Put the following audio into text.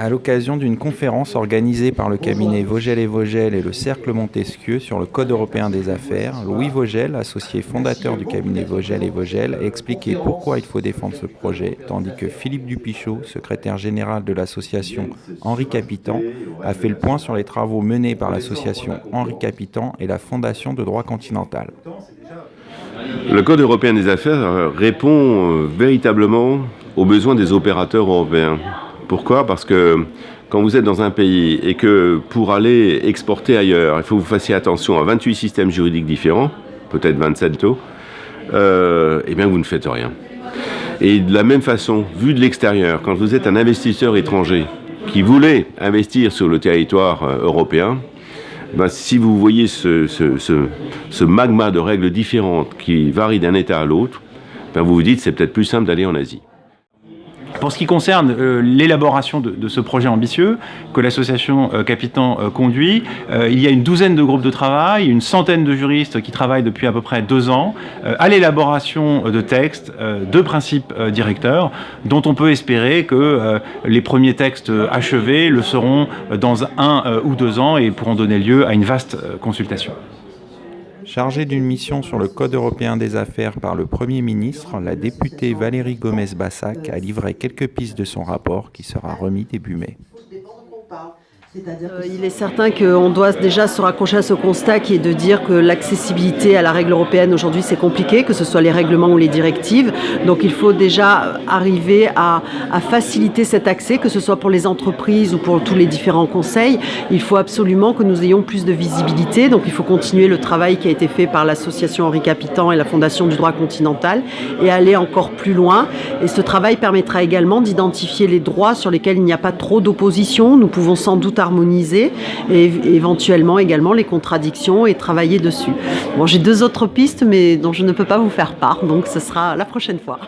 À l'occasion d'une conférence organisée par le cabinet Vogel & Vogel et le Cercle Montesquieu sur le Code européen des affaires, Louis Vogel, associé fondateur du cabinet Vogel & Vogel, a expliqué pourquoi il faut défendre ce projet, tandis que Philippe Dupichot, secrétaire général de l'association Henri Capitant, a fait le point sur les travaux menés par l'association Henri Capitant et la Fondation de droit continental. Le Code européen des affaires répond véritablement aux besoins des opérateurs européens. Pourquoi ? Parce que quand vous êtes dans un pays et que pour aller exporter ailleurs, il faut que vous fassiez attention à 28 systèmes juridiques différents, peut-être 27 taux, eh bien vous ne faites rien. Et de la même façon, vu de l'extérieur, quand vous êtes un investisseur étranger qui voulait investir sur le territoire européen, ben, si vous voyez ce magma de règles différentes qui varient d'un État à l'autre, ben vous vous dites c'est peut-être plus simple d'aller en Asie. Pour ce qui concerne l'élaboration de ce projet ambitieux que l'association Capitant conduit, il y a une douzaine de groupes de travail, une centaine de juristes qui travaillent depuis à peu près 2 ans à l'élaboration de textes, de principes directeurs, dont on peut espérer que les premiers textes achevés le seront dans 1 ou 2 ans et pourront donner lieu à une vaste consultation. Chargée d'une mission sur le Code européen des affaires par le Premier ministre, la députée Valérie Gomez-Bassac a livré quelques pistes de son rapport qui sera remis début mai. Il est certain qu'on doit déjà se raccrocher à ce constat qui est de dire que l'accessibilité à la règle européenne aujourd'hui c'est compliqué, que ce soit les règlements ou les directives. Donc il faut déjà arriver à faciliter cet accès, que ce soit pour les entreprises ou pour tous les différents conseils. Il faut absolument que nous ayons plus de visibilité. Donc il faut continuer le travail qui a été fait par l'association Henri Capitant et la Fondation du droit continental et aller encore plus loin. Et ce travail permettra également d'identifier les droits sur lesquels il n'y a pas trop d'opposition. Nous pouvons sans doute harmoniser et éventuellement également les contradictions et travailler dessus. Bon, j'ai 2 autres pistes mais dont je ne peux pas vous faire part, donc ce sera la prochaine fois.